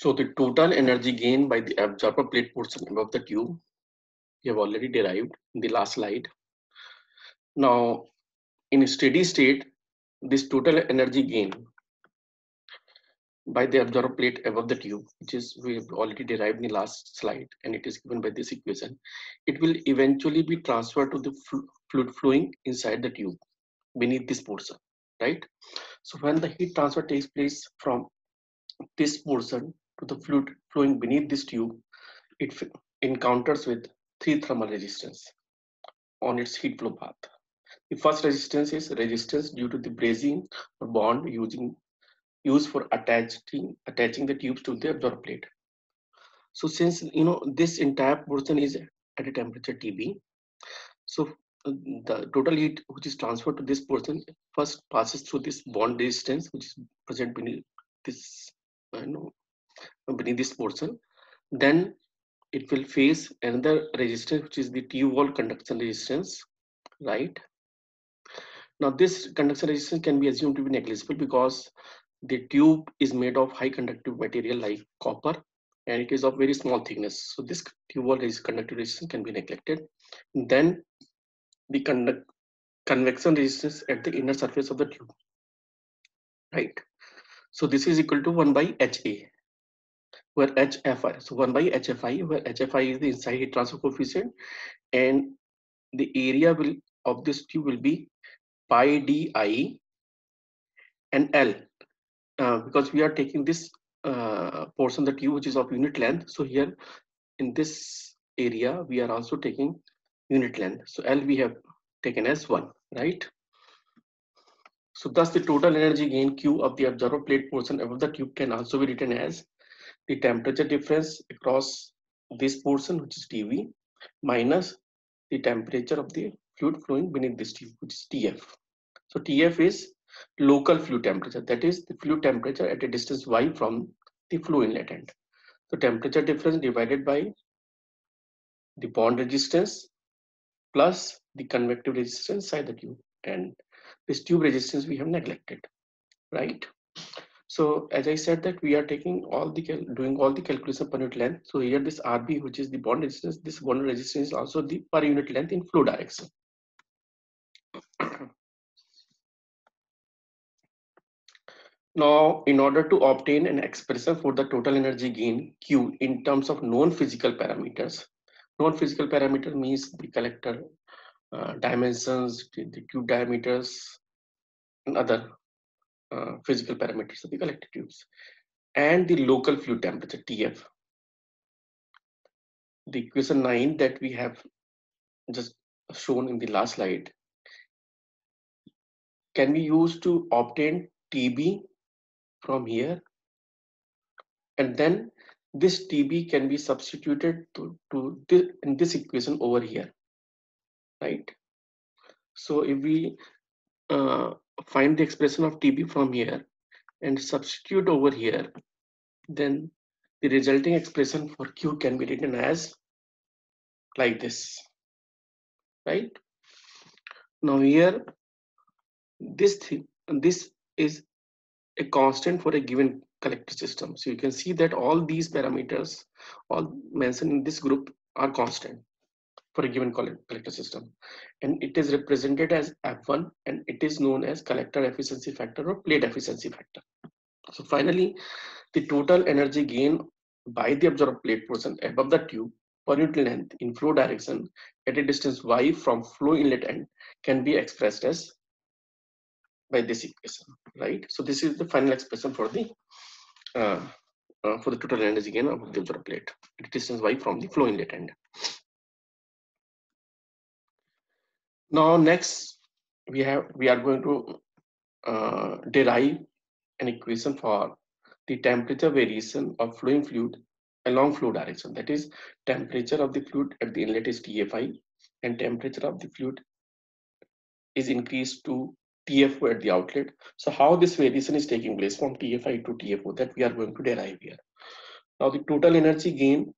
So the total energy gain by the absorber plate portion above the tube, we have already derived in the last slide. Now, in a steady state, this total energy gain by the absorber plate above the tube, which is we have already derived in the last slide, and it is given by this equation, it will eventually be transferred to the fluid flowing inside the tube beneath this portion, right? So when the heat transfer takes place from this portion to the fluid flowing beneath this tube, it encounters with three thermal resistance on its heat flow path. The first resistance is resistance due to the brazing or bond used for attaching the tubes to the absorber plate. So since this entire portion is at a temperature TB, so the total heat which is transferred to this portion first passes through this bond resistance which is present beneath this beneath this portion. Then it will face another resistance which is the tube wall conduction resistance, right? Now this conduction resistance can be assumed to be negligible because the tube is made of high conductive material like copper, and it is of very small thickness. So this tube wall conductive resistance can be neglected. Then the convection resistance at the inner surface of the tube, right? So this is equal to 1 by HA, where HFI, so 1 by HFI, where HFI is the inside heat transfer coefficient, and the area of this tube will be pi di and L, because we are taking this portion of the tube which is of unit length. So here in this area we are also taking unit length, so L we have taken as 1, right? So thus the total energy gain Q of the absorber plate portion above the tube can also be written as the temperature difference across this portion, which is TV, minus the temperature of the fluid flowing beneath this tube, which is TF. So TF is local fluid temperature, that is the fluid temperature at a distance y from the flow inlet end. So temperature difference divided by the bond resistance plus the convective resistance inside the tube, and this tube resistance we have neglected, right? So as I said that we are taking doing all the calculation per unit length. So here this RB, which is the bond resistance, this bond resistance is also the per unit length in flow direction. Now, in order to obtain an expression for the total energy gain Q in terms of known physical parameters, known physical parameter means the collector dimensions, the tube diameters, and other physical parameters of the collector tubes, and the local fluid temperature TF. The equation 9 that we have just shown in the last slide can be used to obtain TB from here, and then this TB can be substituted in this equation over here, right? So if we find the expression of TB from here and substitute over here, then the resulting expression for Q can be written as like this, right? Now here this is a constant for a given collector system. So you can see that all these parameters, all mentioned in this group, are constant for a given collector system, and it is represented as F1, and it is known as collector efficiency factor or plate efficiency factor. So finally, the total energy gain by the absorber plate portion above the tube per unit length in flow direction at a distance y from flow inlet end can be expressed as by this equation, right? So this is the final expression for the total energy gain of the absorber plate at a distance y from the flow inlet end. Now next we are going to derive an equation for the temperature variation of flowing fluid along flow direction. That is, temperature of the fluid at the inlet is TFI, and temperature of the fluid is increased to TFO at the outlet. So how this variation is taking place from TFI to TFO, that we are going to derive here. Now the total energy gain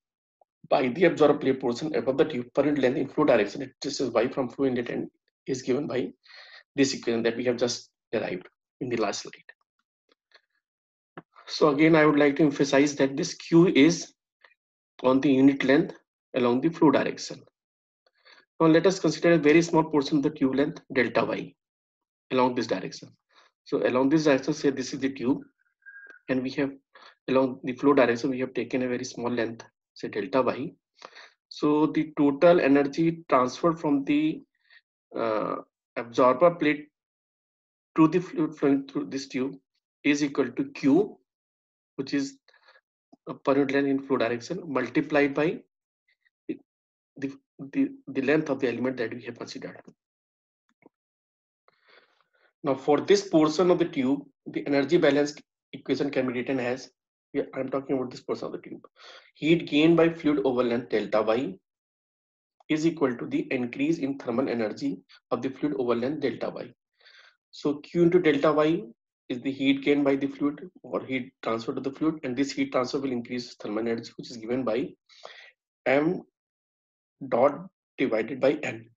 by the absorber plate portion above the tube per unit length in flow direction, this is y from flow inlet end, is given by this equation that we have just derived in the last slide. So again, I would like to emphasize that this Q is on the unit length along the flow direction. Now let us consider a very small portion of the tube length delta y along this direction. So along this direction, say this is the tube, and we have along the flow direction we have taken a very small length, say delta y. So the total energy transferred from the absorber plate to the fluid flowing through this tube is equal to Q, which is per unit length in flow direction, multiplied by the, the length of the element that we have considered. Now for this portion of the tube, the energy balance equation can be written as, I'm talking about this portion of the tube. Heat gained by fluid over length delta Y is equal to the increase in thermal energy of the fluid over length delta Y. So Q into delta Y is the heat gained by the fluid or heat transfer to the fluid, and this heat transfer will increase thermal energy, which is given by m dot divided by n,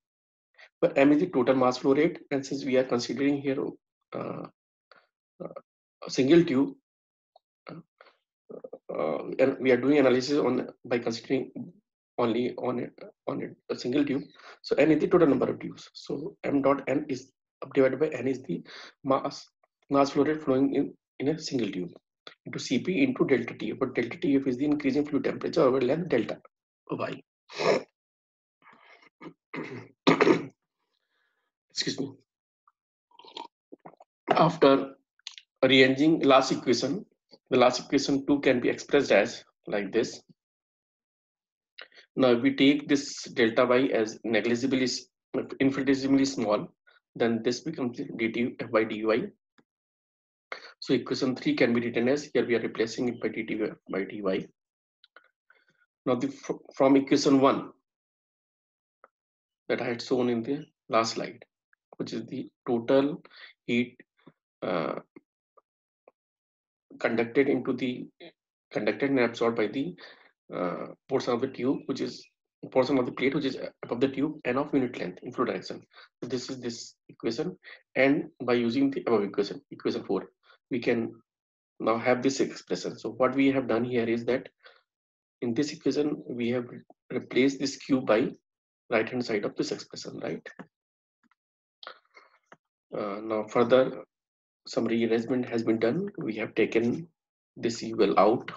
where m is the total mass flow rate, and since we are considering here uh, a single tube, and we are doing analysis on by considering only on a single tube. So n is the total number of tubes. So m dot n is divided by n is the mass flow rate flowing in a single tube into Cp into delta Tf. But delta Tf is the increasing fluid temperature over length delta Y. Excuse me. After rearranging last equation, the last equation 2 can be expressed as like this. Now, if we take this delta Y as negligibly, infinitesimally small, then this becomes dt f by dy. So equation 3 can be written as, here we are replacing it by dt by dy. Now, from equation 1 that I had shown in the last slide, which is the total heat conducted and absorbed by the portion of the tube, which is portion of the plate which is above the tube and of unit length in flow direction. So this is this equation, and by using the above equation 4, we can now have this expression. So what we have done here is that in this equation we have replaced this Q by right hand side of this expression, right? Now further some rearrangement has been done. We have taken this UL out,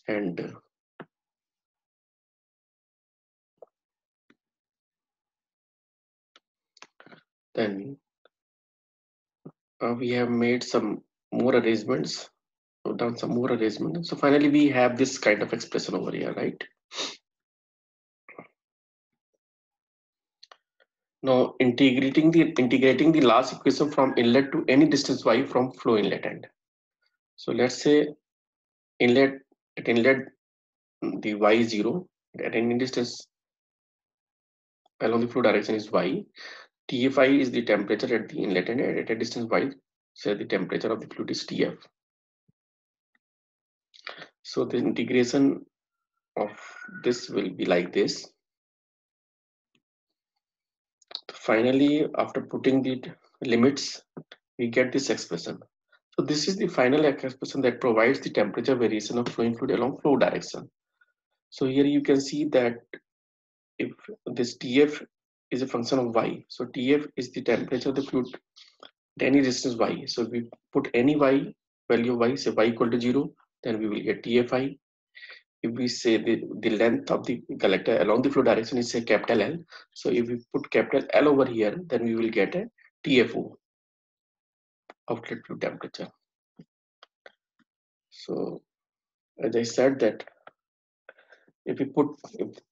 and then we have made some more arrangements, done some more arrangement. So finally we have this kind of expression over here, right? Now integrating the last equation from inlet to any distance y from flow inlet end. So let's say inlet the y is 0, at any distance along the flow direction is y. Tfi is the temperature at the inlet end, at a distance y, say the temperature of the fluid is Tf. So the integration of this will be like this. Finally, after putting the limits, we get this expression. So this is the final expression that provides the temperature variation of flowing fluid along flow direction. So here you can see that if this Tf is a function of y, so Tf is the temperature of the fluid at any distance y. So if we put any y, value of y, say y equal to 0, then we will get Tfi. If we say the length of the collector along the flow direction is say capital L, so if we put capital L over here, then we will get a TFO, outlet fluid temperature. So as I said that if we put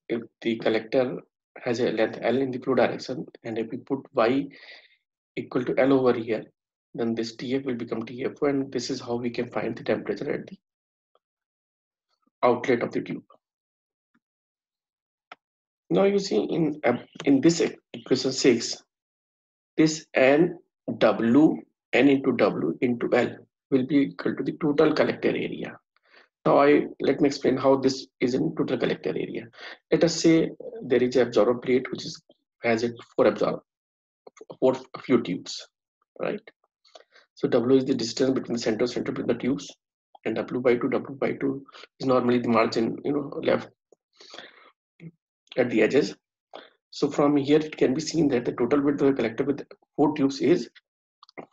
if the collector has a length L in the flow direction, and if we put y equal to L over here, then this TF will become TFO, and this is how we can find the temperature at the outlet of the tube. Now you see in this equation 6, this n into W into L will be equal to the total collector area. Now let me explain how this is in total collector area. Let us say there is an absorber plate which has it 4 4 fluid tubes, right? So W is the distance between the center between the tubes, and W by 2 is normally the margin, left at the edges. So from here it can be seen that the total width of the collector with 4 tubes is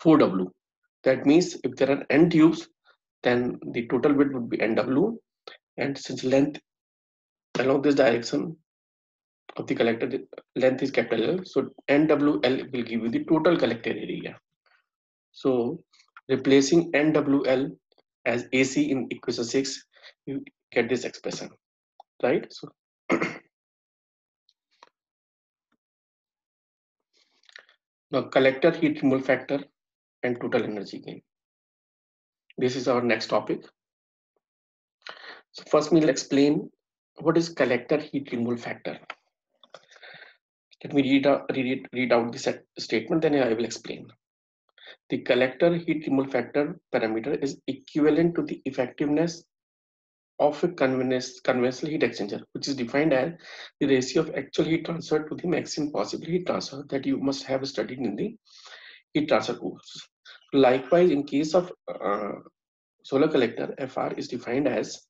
4W. That means if there are n tubes, then the total width would be NW, and since length along this direction of the collector, the length is capital L, so NWL will give you the total collector area. So replacing NWL as AC in equation 6, you get this expression, right? So now collector heat removal factor and total energy gain. This is our next topic. So first we'll explain what is collector heat removal factor. Let me read out this statement, then I will explain. The collector heat removal factor parameter is equivalent to the effectiveness of a conventional heat exchanger, which is defined as the ratio of actual heat transfer to the maximum possible heat transfer that you must have studied in the heat transfer course. Likewise, in case of solar collector, FR is defined as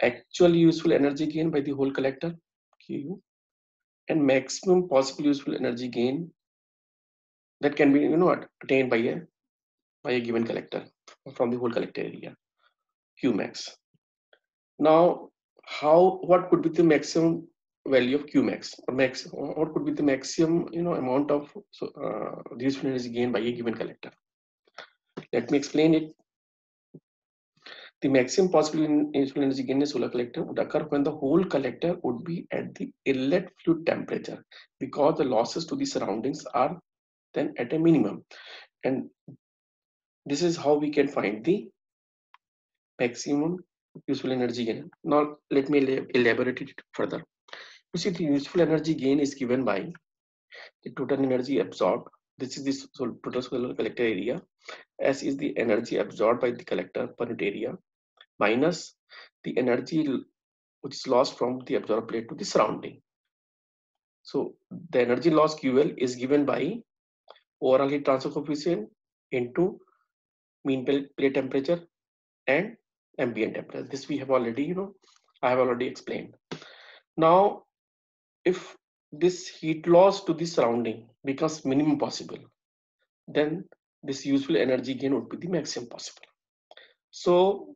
actual useful energy gain by the whole collector, Q, and maximum possible useful energy gain that can be attained by a given collector from the whole collector area, Qmax. Now, what could be the maximum value of Qmax, or what could be the maximum amount of useful energy gain by a given collector? Let me explain it. The maximum possible useful energy gain in a solar collector would occur when the whole collector would be at the inlet fluid temperature, because the losses to the surroundings are then at a minimum. And this is how we can find the maximum useful energy gain. Now, let me elaborate it further. You see, the useful energy gain is given by the total energy absorbed. This is the total solar collector area. S is the energy absorbed by the collector per unit area minus the energy which is lost from the absorbed plate to the surrounding. So the energy loss QL is given by overall heat transfer coefficient into mean plate temperature and ambient temperature. This we have already, I have already explained. Now, if this heat loss to the surrounding becomes minimum possible, then this useful energy gain would be the maximum possible. So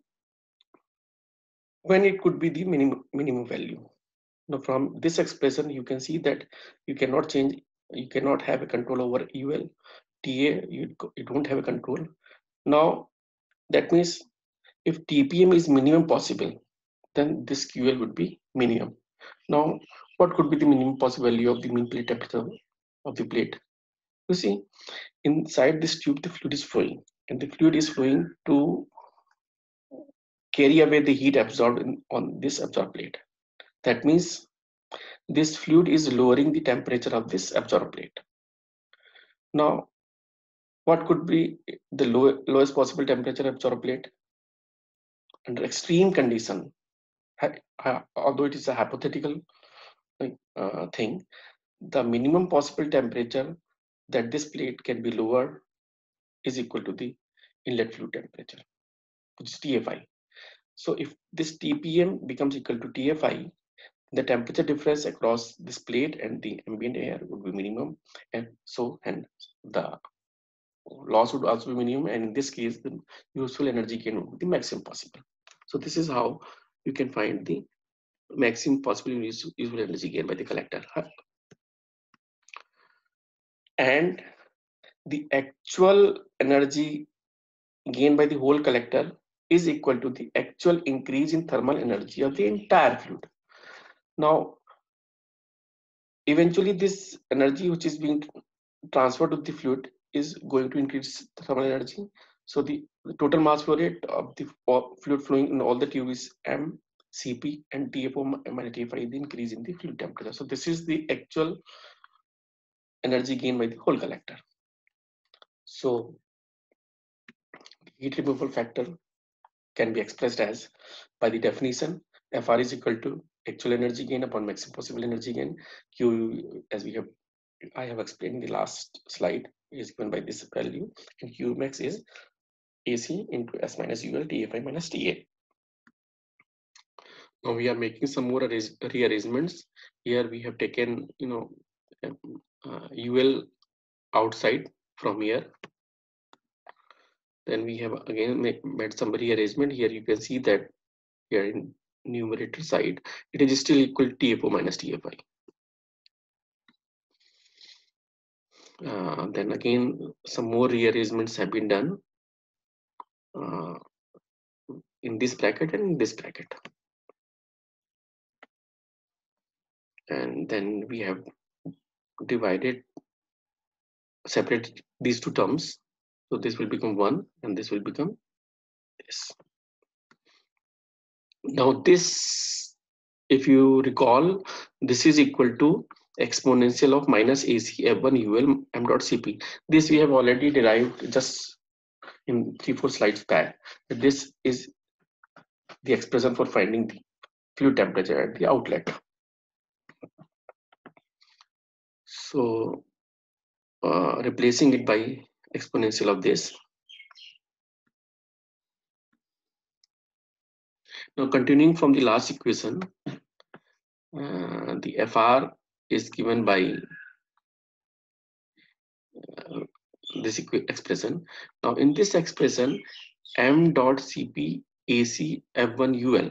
when it could be the minimum value. Now from this expression, you can see that you cannot change, you cannot have a control over UL, TA, you don't have a control. Now that means if TPM is minimum possible, then this QL would be minimum. Now, what could be the minimum possible value of the mean plate temperature of the plate? You see, inside this tube, the fluid is flowing, and the fluid is flowing to carry away the heat absorbed on this absorbed plate. That means this fluid is lowering the temperature of this absorbed plate. Now, what could be the lowest possible temperature absorbed plate? Under extreme condition, although it is a hypothetical thing, the minimum possible temperature that this plate can be lowered is equal to the inlet fluid temperature, which is TFI. So if this TPM becomes equal to TFI, the temperature difference across this plate and the ambient air would be minimum, and the loss would also be minimum, and in this case the useful energy gain would be the maximum possible. So this is how you can find the maximum possible useful energy gain by the collector. And the actual energy gained by the whole collector is equal to the actual increase in thermal energy of the entire fluid. Now, eventually this energy which is being transferred to the fluid is going to increase thermal energy. So the total mass flow rate of the fluid flowing in all the tube is M, Cp, and TFO minus TFI, the increase in the fluid temperature. So this is the actual energy gained by the whole collector. So heat removal factor can be expressed as, by the definition, FR is equal to actual energy gain upon maximum possible energy gain. Q, as we have I have explained in the last slide, is given by this value, and Qmax is AC into S minus UL TFI minus TA. Now we are making some more rearrangements. Here we have taken, UL outside from here. Then we have again made some rearrangement. Here you can see that here in numerator side, it is still equal to TFO minus TFI. Then again, some more rearrangements have been done in this bracket and in this bracket. And then we have separated these two terms. So this will become 1 and this will become this. Now this, if you recall, this is equal to exponential of minus AC F1 UL m dot Cp. This we have already derived just in 3-4 slides back. This is the expression for finding the fluid temperature at the outlet. So replacing it by exponential of this. Now continuing from the last equation, the FR is given by this expression. Now in this expression, m dot Cp AC F1 UL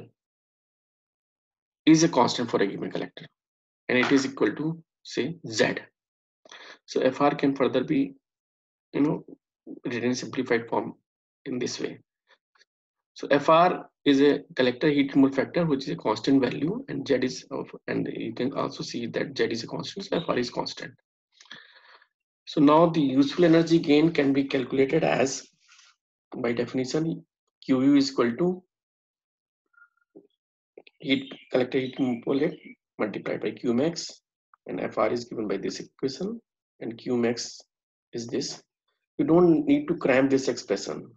is a constant for a given collector, and it is equal to, say, Z. So FR can further be, written in simplified form in this way. So FR is a collector heat removal factor, which is a constant value, and Z is and you can also see that Z is a constant, so FR is constant. So now the useful energy gain can be calculated as, by definition, QU is equal to collector heat removal rate multiplied by Qmax, and FR is given by this equation, and Qmax is this. You don't need to cram this expression.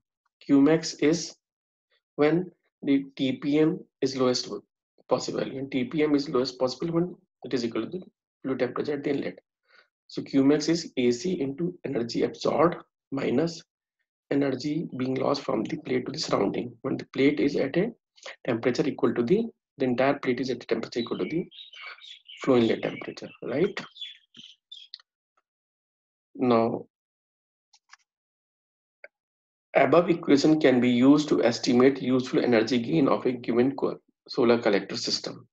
Qmax is when the TPM is lowest possible, and TPM is lowest possible when it is equal to the fluid temperature at the inlet. So Qmax is AC into energy absorbed minus energy being lost from the plate to the surrounding when the plate is at a temperature equal to the entire plate is at a temperature equal to the flow inlet temperature, right? Now above equation can be used to estimate useful energy gain of a given solar collector system.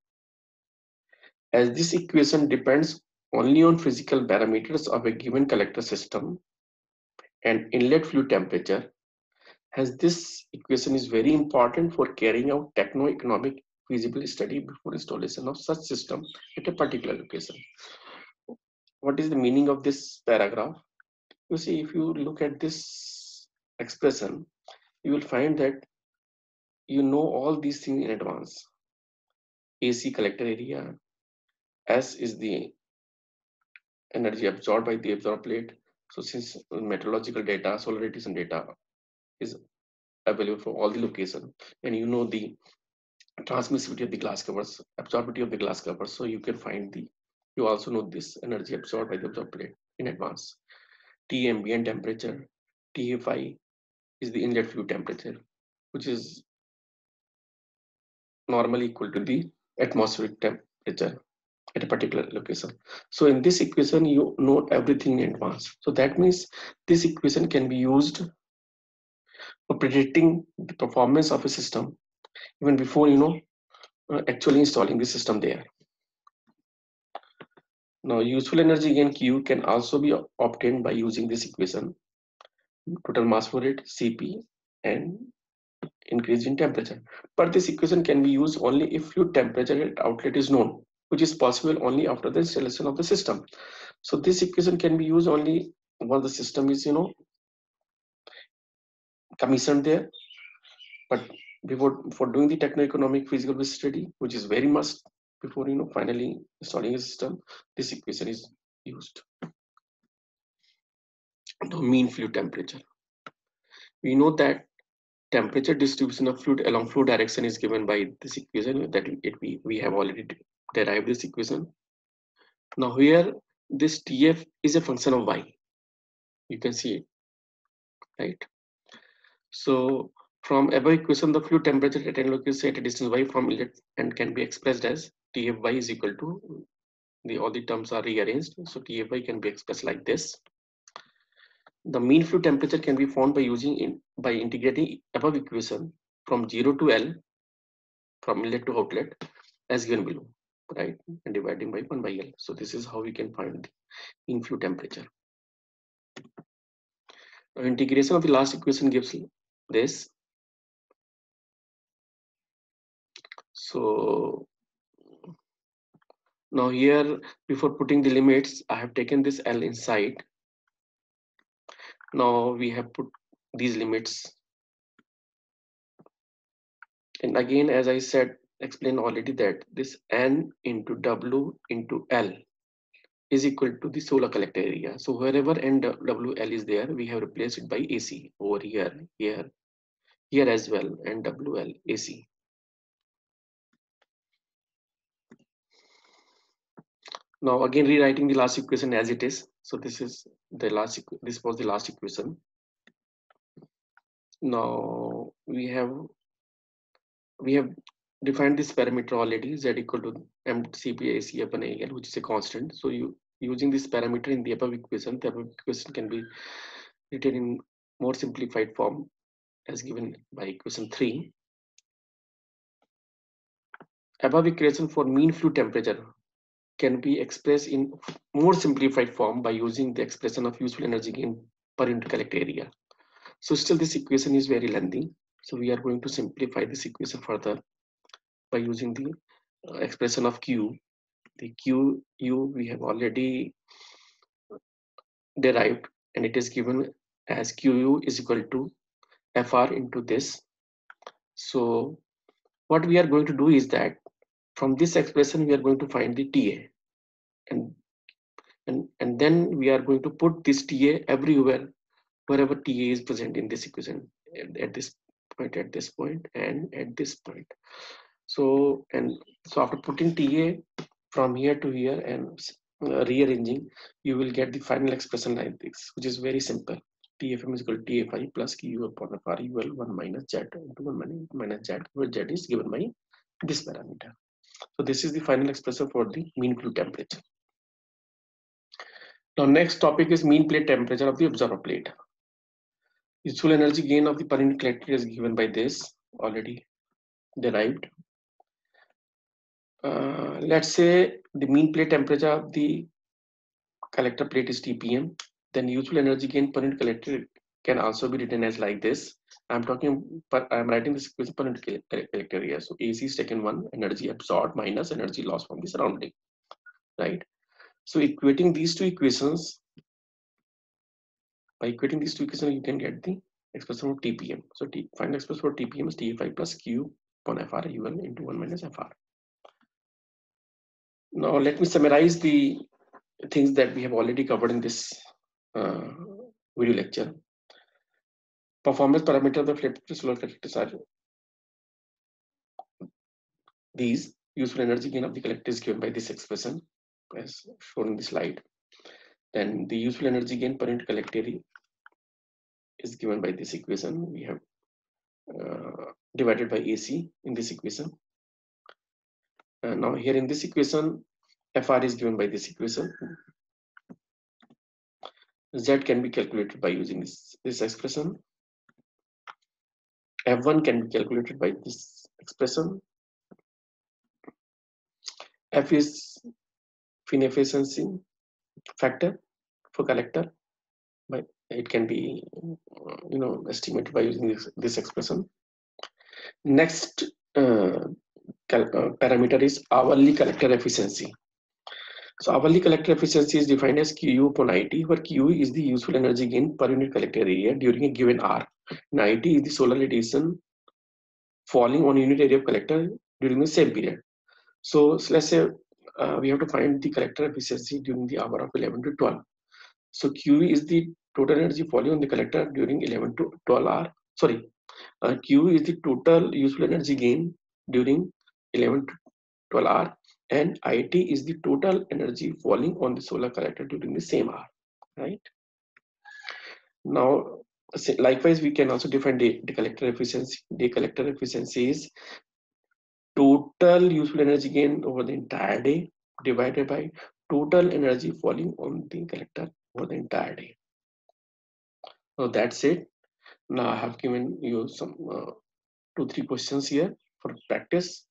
As this equation depends only on physical parameters of a given collector system and inlet fluid temperature, as this equation is very important for carrying out techno-economic feasibility study before installation of such system at a particular location. What is the meaning of this paragraph? You see, if you look at this expression, you will find that you know all these things in advance. AC collector area, S is the energy absorbed by the absorbed plate. So since meteorological data, solar radiation data is available for all the location, and you know the transmissivity of the glass covers, absorptivity of the glass covers, so you can find you also know this energy absorbed by the absorbed plate in advance. T ambient temperature, TFI is the inlet fluid temperature, which is normally equal to the atmospheric temperature at a particular location. So in this equation, you know everything in advance. So that means this equation can be used for predicting the performance of a system even before actually installing the system there. Now useful energy gain Q can also be obtained by using this equation: total mass flow rate Cp and increase in temperature. But this equation can be used only if fluid temperature at outlet is known, which is possible only after the installation of the system. So this equation can be used only once the system is commissioned there. But for doing the techno-economic feasibility study, which is very must before finally installing a system, this equation is used. The mean fluid temperature. We know that temperature distribution of fluid along flow direction is given by this equation that we have already derived this equation. Now here this TF is a function of Y. You can see it, right? So from above equation, the fluid temperature at any location at a distance Y from inlet and can be expressed as TFY is equal to all the terms are rearranged. So TFY can be expressed like this. The mean fluid temperature can be found by integrating above equation from 0 to L, from inlet to outlet, as given below, right? And dividing by 1 by L. So this is how we can find the mean fluid temperature. Now, integration of the last equation gives this. So now here, before putting the limits, I have taken this L inside. Now we have put these limits. And again, as I said, explained already that this N into W into L is equal to the solar collector area. So wherever NWL is there, we have replaced it by AC over here, here as well, NWL AC. Now again rewriting the last equation as it is. So this is the last. This was the last equation. Now we have defined this parameter already, Z equal to mCp AC upon AL, which is a constant. So using this parameter in the above equation, the above equation can be written in more simplified form as given by equation 3. Above equation for mean fluid temperature can be expressed in more simplified form by using the expression of useful energy gain per unit collector area. So still this equation is very lengthy. So we are going to simplify this equation further by using the expression of Q. The QU we have already derived, and it is given as QU is equal to FR into this. So what we are going to do is that from this expression we are going to find the TA, and then we are going to put this TA everywhere wherever TA is present in this equation, at this point, at this point, and at this point. So after putting TA from here to here and rearranging, you will get the final expression like this, which is very simple. TFM is equal to TFI plus QU upon FR equal 1 minus Z into 1 minus Z, where Z is given by this parameter. So this is the final expression for the mean fluid temperature. Now next topic is mean plate temperature of the observer plate. Useful energy gain of the per unit collector is given by this, already derived. Let's say the mean plate temperature of the collector plate is TPM, then useful energy gain per unit collector can also be written as like this. I'm writing this equation per unit collector area. So AC is taken 1, energy absorbed minus energy lost from the surrounding, right? So equating these two equations, by equating these two equations, you can get the expression for TPM. So final expression for TPM is TFI plus Q upon FR U1 into 1 minus FR. Now let me summarize the things that we have already covered in this video lecture. Performance parameter of the flip solar collectors are these. Useful energy gain of the collector is given by this expression as shown in the slide. Then the useful energy gain per unit collector is given by this equation. We have divided by AC in this equation. Now here in this equation, FR is given by this equation. Z can be calculated by using this expression. F1 can be calculated by this expression. F is fin efficiency factor for collector, but it can be estimated by using this expression. Next parameter is hourly collector efficiency. So hourly collector efficiency is defined as QU upon IT, where QU is the useful energy gain per unit collector area during a given hour, and IT is the solar radiation falling on unit area of collector during the same period. So let's say we have to find the collector efficiency during the hour of 11 to 12. So Q is the total energy falling on the collector during 11 to 12 hour. Sorry, Q is the total useful energy gain during 11 to 12 hour, and IT is the total energy falling on the solar collector during the same hour, right? Now, likewise, we can also define the collector efficiency. The collector efficiency is total useful energy gain over the entire day divided by total energy falling on the collector over the entire day. So that's it. Now I have given you some 2-3 questions here for practice.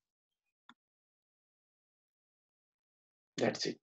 That's it.